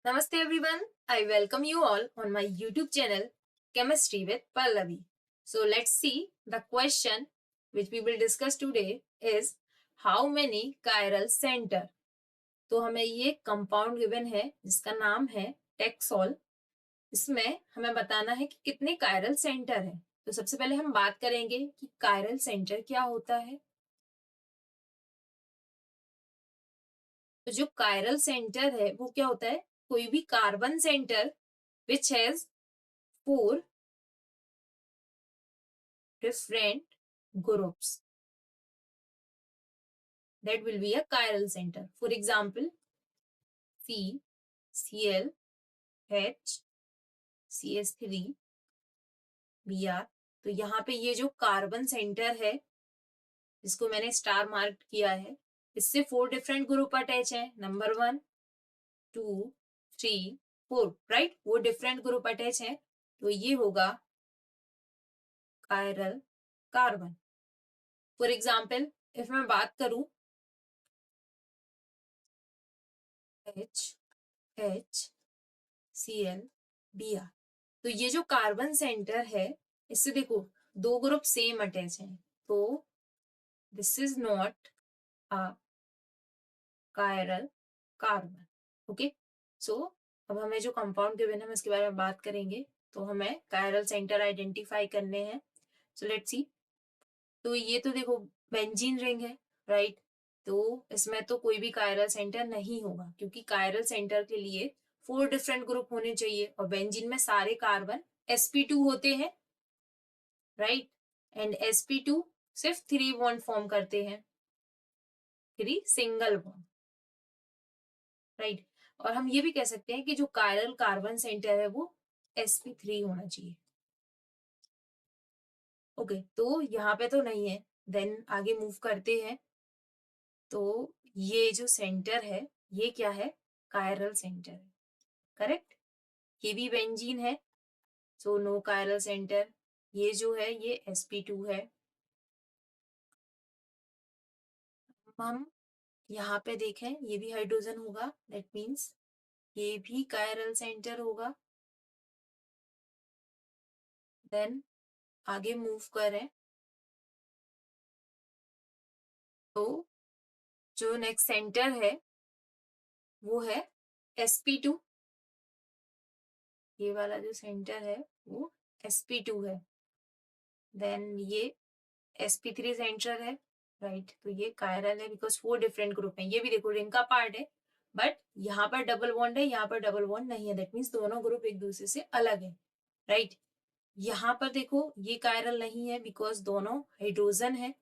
Namaste everyone. I welcome you all on my YouTube channel Chemistry with Pallavi. So let's see the question which we will discuss today is how many chiral center. तो हमें ये compound given है जिसका नाम है टेक्सोल. इसमें हमें बताना है कि कितने कायरल सेंटर है. तो सबसे पहले हम बात करेंगे कि कायरल सेंटर क्या होता है. तो जो कायरल सेंटर है वो क्या होता है, कोई भी carbon centre which has 4 different groups, that will be a chiral center. For example, C, Cl, H, CH3, Br. तो यहाँ पे ये जो कार्बन सेंटर है जिसको मैंने स्टार मार्क किया है, इससे 4 डिफरेंट ग्रुप अटैच है. Number 1, 2, 3, 4, right. वो डिफरेंट ग्रुप अटैच है तो ये होगा chiral carbon. For example if मैं बात करूं H, H, Cl, Br. तो ये जो कार्बन सेंटर है इससे देखो 2 ग्रुप सेम अटैच हैं तो this is not a chiral carbon. Okay. So अब हमें जो कंपाउंड गिवन है हम इसके बारे में बात करेंगे. तो हमें कायरल सेंटर आइडेंटिफाई करने हैं. So let's see. तो ये तो देखो बेंजीन रिंग है, राइट. तो इसमें तो कोई भी कायरल सेंटर नहीं होगा क्योंकि कायरल सेंटर के लिए 4 डिफरेंट ग्रुप होने चाहिए और बेंजीन में सारे कार्बन sp2 होते हैं, राइट. एंड sp2 सिर्फ 3 बॉन्ड फॉर्म करते हैं, 3 सिंगल बॉन्ड, राइट. और हम ये भी कह सकते हैं कि जो कायरल कार्बन सेंटर है वो sp3 होना चाहिए. ओके. तो यहाँ पे तो नहीं है. देन आगे मूव करते हैं. तो ये जो सेंटर है ये क्या है, कायरल सेंटर है, करेक्ट. ये भी बेंजीन है सो नो कायरल सेंटर. ये जो है ये sp2 है. हम यहाँ पे देखें ये भी हाइड्रोजन होगा, दैट मीन्स ये भी कायरल सेंटर होगा. देन आगे मूव करें तो जो नेक्स्ट सेंटर है वो है sp2. ये वाला जो सेंटर है वो sp2 है. देन ये sp3 सेंटर है, राइट. तो ये कायरल है बिकॉज 4 डिफरेंट ग्रुप हैं. ये भी देखो रिंग का पार्ट है बट यहाँ पर डबल बॉन्ड है, यहाँ पर डबल बॉन्ड नहीं है. दैट मीन्स दोनों ग्रुप एक दूसरे से अलग है, राइट. यहाँ पर देखो ये कायरल नहीं है बिकॉज दोनों हाइड्रोजन है.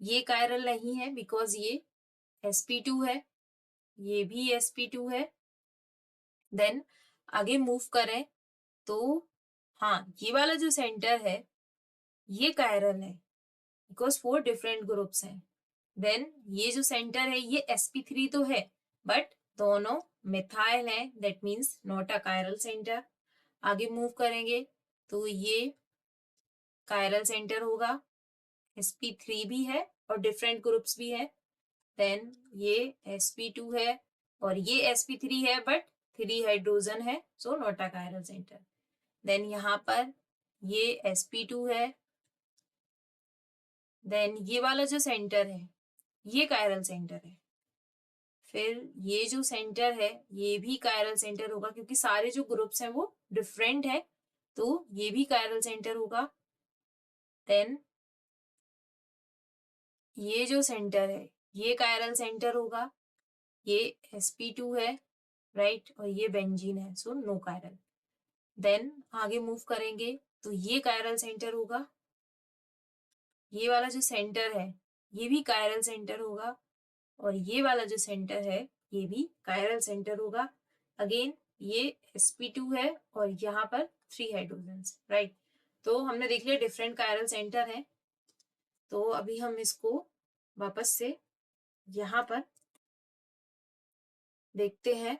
ये कायरल नहीं है बिकॉज ये sp2 है, ये भी sp2 है. देन आगे मूव करें तो हाँ ये वाला जो सेंटर है ये कायरल है बिकॉज 4 डिफरेंट ग्रुप्स हैं. देन ये जो सेंटर है ये sp3 तो है बट दोनों मिथाइल है, that means not a chiral centre. आगे मूव करेंगे तो ये कायरल सेंटर होगा. sp3 भी है और डिफरेंट ग्रुप्स भी है. देन ये sp2 है और ये sp3 है बट 3 हाइड्रोजन है so not a chiral centre. Then यहाँ पर ये sp2 है. देन ये वाला जो सेंटर है ये कायरल सेंटर है. फिर ये जो सेंटर है ये भी कायरल सेंटर होगा क्योंकि सारे जो ग्रुप्स हैं वो डिफरेंट है तो ये भी कायरल सेंटर होगा. देन ये जो सेंटर है ये कायरल सेंटर होगा. ये sp2 है, राइट. और ये बेंजीन है सो नो कायरल. देन आगे मूव करेंगे तो ये कायरल सेंटर होगा. ये वाला जो सेंटर है ये भी कायरल सेंटर होगा और ये वाला जो सेंटर है ये भी कायरल सेंटर होगा. अगेन ये sp2 है और यहाँ पर 3 हाइड्रोजन्स, राइट. तो हमने देख लिया डिफरेंट कायरल सेंटर है. तो अभी हम इसको वापस से यहाँ पर देखते हैं.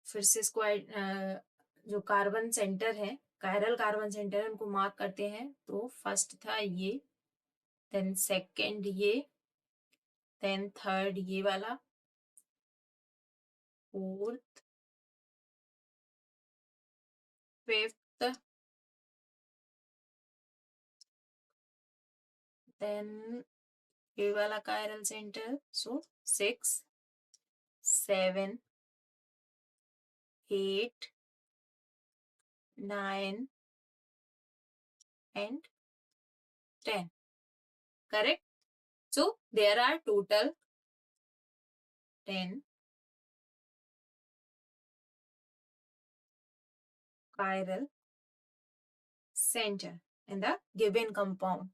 फिर से इसको जो कार्बन सेंटर है कायरल कार्बन सेंटर है उनको मार्क करते हैं. तो फर्स्ट था ये, देन सेकंड ये, देन थर्ड ये वाला, fourth, fifth, then ये वाला chiral center, so 6, 7, 8, 9 and 10. Correct? So there are total 10 chiral center in the given compound.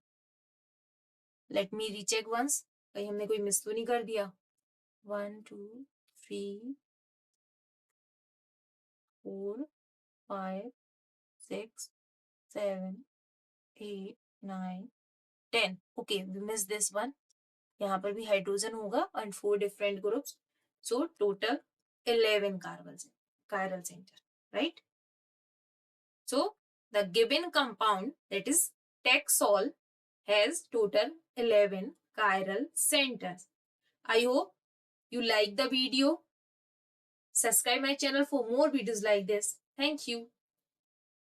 Let me recheck once. कहीं हमने कोई मिस तो नहीं कर दिया. 1, 2, 3, 4, 5, 6, 7, 8, 9, 10. Okay, we missed this one. यहाँ पर भी हाइड्रोजन होगा and 4 different groups. So total 11 chiral center, right? So the given compound, that is Taxol, has total 11 chiral centers. I hope you like the video. Subscribe my channel for more videos like this. Thank you.